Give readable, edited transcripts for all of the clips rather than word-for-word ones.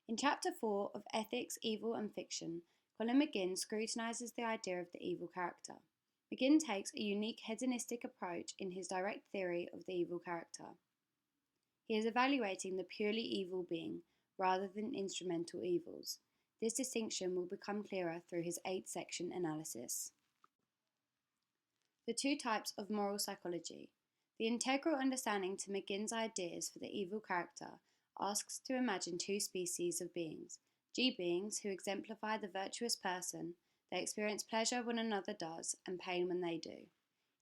In Chapter 4 of Ethics, Evil and Fiction, Colin McGinn scrutinises the idea of the evil character. McGinn takes a unique hedonistic approach in his direct theory of the evil character. He is evaluating the purely evil being rather than instrumental evils. This distinction will become clearer through his 8-section analysis. The two types of moral psychology. The integral understanding to McGinn's ideas for the evil character asks to imagine two species of beings: G beings, who exemplify the virtuous person. They experience pleasure when another does and pain when they do.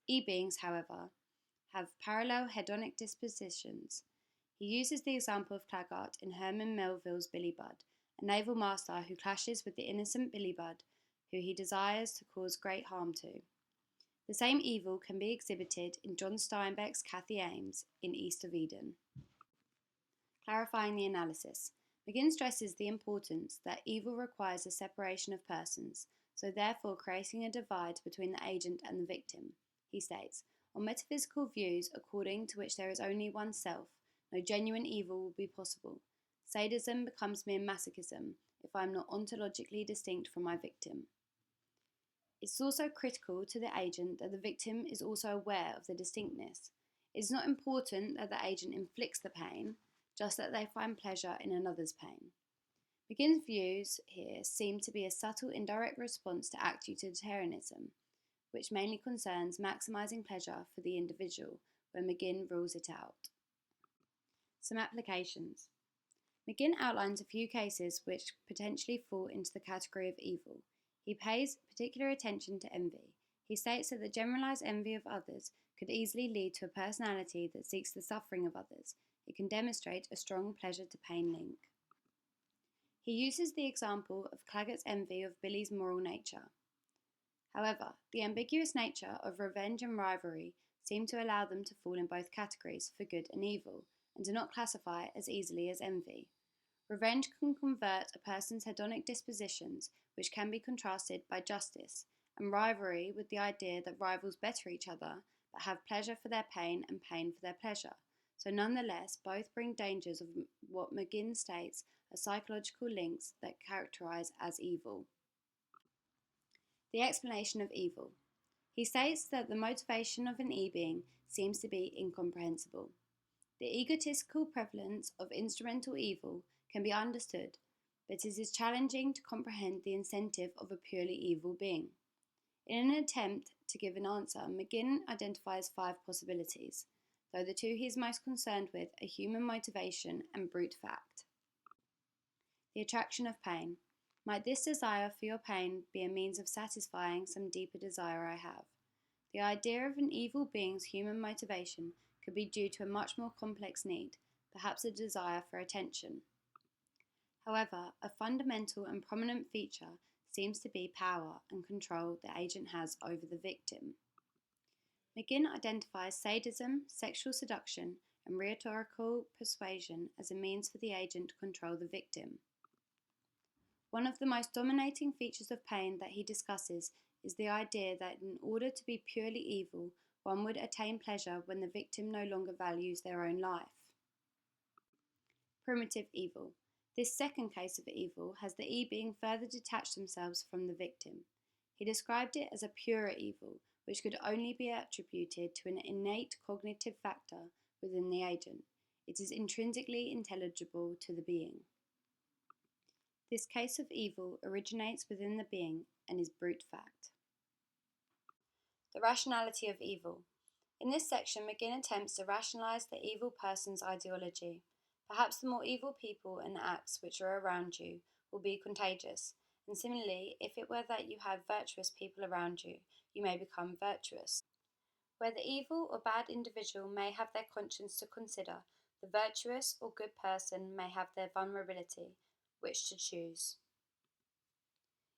E beings, however, have parallel hedonic dispositions. He uses the example of Claggart in Herman Melville's Billy Budd, a naval master who clashes with the innocent Billy Budd, who he desires to cause great harm to. The same evil can be exhibited in John Steinbeck's Cathy Ames in East of Eden. Clarifying the analysis. McGinn stresses the importance that evil requires a separation of persons, so therefore creating a divide between the agent and the victim. He states, on metaphysical views according to which there is only one self, no genuine evil will be possible. Sadism becomes mere masochism if I am not ontologically distinct from my victim. It's also critical to the agent that the victim is also aware of the distinctness. It's not important that the agent inflicts the pain, just that they find pleasure in another's pain. McGinn's views here seem to be a subtle indirect response to act utilitarianism, which mainly concerns maximising pleasure for the individual, where McGinn rules it out. Some applications. McGinn outlines a few cases which potentially fall into the category of evil. He pays particular attention to envy. He states that the generalised envy of others could easily lead to a personality that seeks the suffering of others. It can demonstrate a strong pleasure to pain link. He uses the example of Claggart's envy of Billy's moral nature. However, the ambiguous nature of revenge and rivalry seem to allow them to fall in both categories for good and evil, and do not classify as easily as envy. Revenge can convert a person's hedonic dispositions, which can be contrasted by justice, and rivalry with the idea that rivals better each other, but have pleasure for their pain and pain for their pleasure. So nonetheless, both bring dangers of what McGinn states are psychological links that characterise as evil. The explanation of evil. He states that the motivation of an e-being seems to be incomprehensible. The egotistical prevalence of instrumental evil can be understood, but it is challenging to comprehend the incentive of a purely evil being. In an attempt to give an answer, McGinn identifies 5 possibilities, though the two he is most concerned with are human motivation and brute fact. The attraction of pain. Might this desire for your pain be a means of satisfying some deeper desire I have? The idea of an evil being's human motivation could be due to a much more complex need, perhaps a desire for attention. However, a fundamental and prominent feature seems to be power and control the agent has over the victim. McGinn identifies sadism, sexual seduction, and rhetorical persuasion as a means for the agent to control the victim. One of the most dominating features of pain that he discusses is the idea that in order to be purely evil, one would attain pleasure when the victim no longer values their own life. Primitive evil. This second case of evil has the e-being further detached themselves from the victim. He described it as a purer evil, which could only be attributed to an innate cognitive factor within the agent. It is intrinsically intelligible to the being. This case of evil originates within the being and is brute fact. The rationality of evil. In this section, McGinn attempts to rationalise the evil person's ideology. Perhaps the more evil people and acts which are around you will be contagious, and similarly, if it were that you have virtuous people around you, you may become virtuous. Where the evil or bad individual may have their conscience to consider, the virtuous or good person may have their vulnerability, which to choose.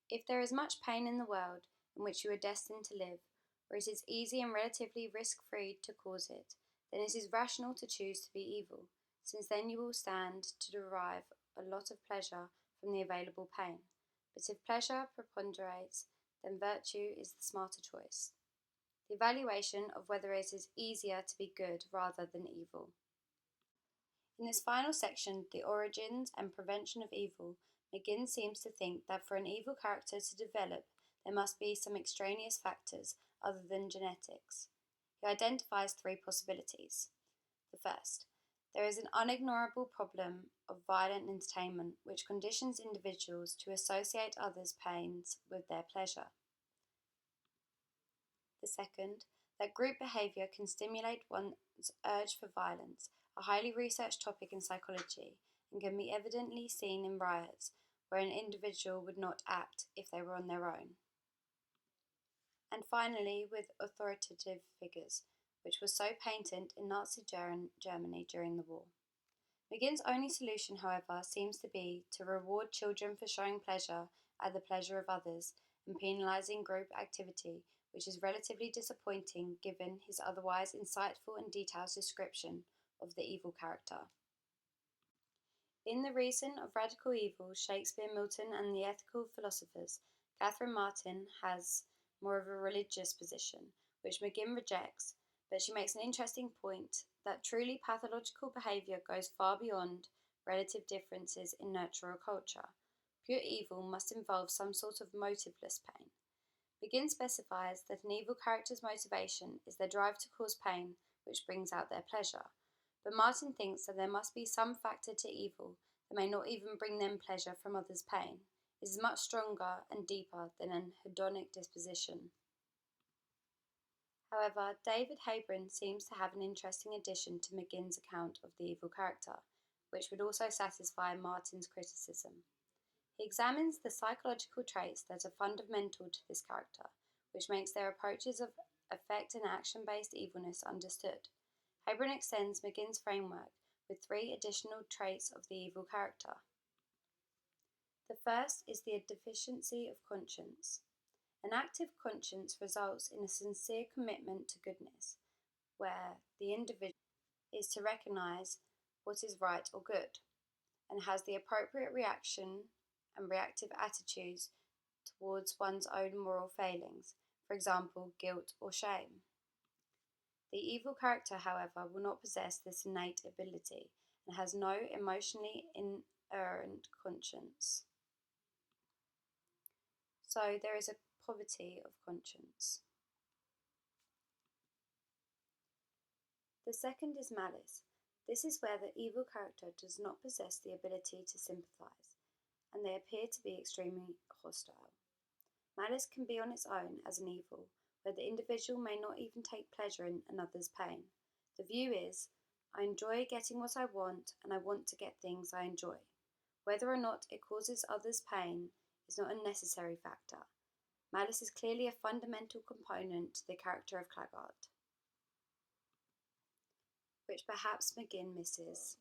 If there is much pain in the world in which you are destined to live, or it is easy and relatively risk-free to cause it, then it is rational to choose to be evil, since then you will stand to derive a lot of pleasure from the available pain. But if pleasure preponderates, then virtue is the smarter choice. The evaluation of whether it is easier to be good rather than evil. In this final section, The Origins and Prevention of Evil, McGinn seems to think that for an evil character to develop, there must be some extraneous factors other than genetics. He identifies three possibilities. The first, there is an unignorable problem of violent entertainment which conditions individuals to associate others' pains with their pleasure. The second, that group behaviour can stimulate one's urge for violence, a highly researched topic in psychology, and can be evidently seen in riots, where an individual would not act if they were on their own. And finally, with authoritative figures, which was so patent in Nazi Germany during the war. McGinn's only solution, however, seems to be to reward children for showing pleasure at the pleasure of others and penalising group activity, which is relatively disappointing given his otherwise insightful and detailed description of the evil character. In The Reason of Radical Evil, Shakespeare, Milton, and the Ethical Philosophers, Catherine Martin has more of a religious position, which McGinn rejects, but she makes an interesting point that truly pathological behaviour goes far beyond relative differences in nurture or culture. Pure evil must involve some sort of motiveless pain. McGinn specifies that an evil character's motivation is their drive to cause pain, which brings out their pleasure. But Martin thinks that there must be some factor to evil that may not even bring them pleasure from others' pain. It is much stronger and deeper than an hedonic disposition. However, David Habron seems to have an interesting addition to McGinn's account of the evil character, which would also satisfy Martin's criticism. He examines the psychological traits that are fundamental to this character, which makes their approaches of effect and action-based evilness understood. Habron extends McGinn's framework with three additional traits of the evil character. The first is the deficiency of conscience. An active conscience results in a sincere commitment to goodness, where the individual is to recognise what is right or good, and has the appropriate reaction and reactive attitudes towards one's own moral failings, for example, guilt or shame. The evil character, however, will not possess this innate ability and has no emotionally inerrant conscience. So there is a poverty of conscience. The second is malice. This is where the evil character does not possess the ability to sympathise, and they appear to be extremely hostile. Malice can be on its own as an evil, where the individual may not even take pleasure in another's pain. The view is, I enjoy getting what I want, and I want to get things I enjoy. Whether or not it causes others pain is not a necessary factor. Malice is clearly a fundamental component to the character of Claggart, which perhaps McGinn misses.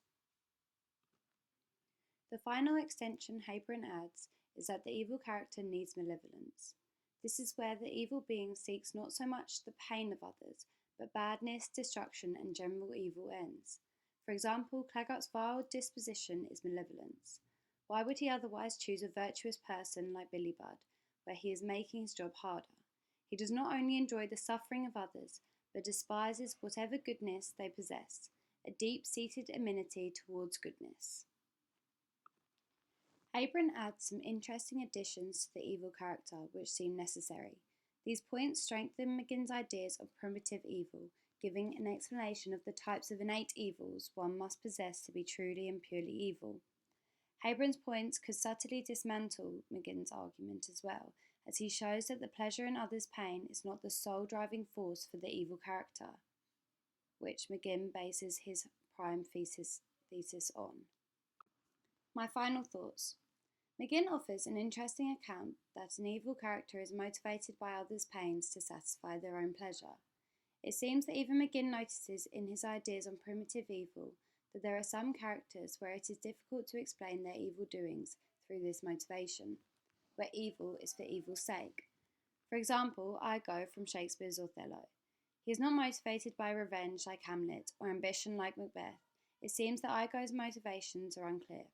The final extension Habron adds is that the evil character needs malevolence. This is where the evil being seeks not so much the pain of others, but badness, destruction, and general evil ends. For example, Claggart's vile disposition is malevolence. Why would he otherwise choose a virtuous person like Billy Budd, where he is making his job harder? He does not only enjoy the suffering of others, but despises whatever goodness they possess, a deep-seated enmity towards goodness. Habron adds some interesting additions to the evil character which seem necessary. These points strengthen McGinn's ideas of primitive evil, giving an explanation of the types of innate evils one must possess to be truly and purely evil. Habron's points could subtly dismantle McGinn's argument as well, as he shows that the pleasure in others' pain is not the sole driving force for the evil character, which McGinn bases his prime thesis on. My final thoughts. McGinn offers an interesting account that an evil character is motivated by others' pains to satisfy their own pleasure. It seems that even McGinn notices in his ideas on primitive evil that there are some characters where it is difficult to explain their evil doings through this motivation, where evil is for evil's sake. For example, Iago from Shakespeare's Othello. He is not motivated by revenge like Hamlet or ambition like Macbeth. It seems that Iago's motivations are unclear.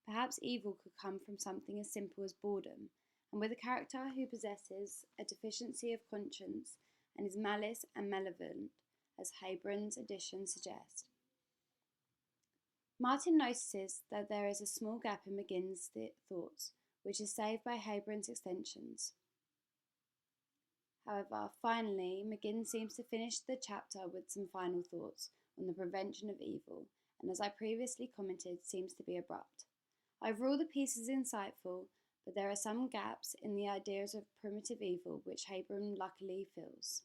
Perhaps evil could come from something as simple as boredom, and with a character who possesses a deficiency of conscience and is malice and malevolent, as Habron's additions suggest. Martin notices that there is a small gap in McGinn's thoughts, which is saved by Habron's extensions. However, finally, McGinn seems to finish the chapter with some final thoughts on the prevention of evil, and as I previously commented, seems to be abrupt. Overall, the piece is insightful, but there are some gaps in the ideas of primitive evil which Habron luckily fills.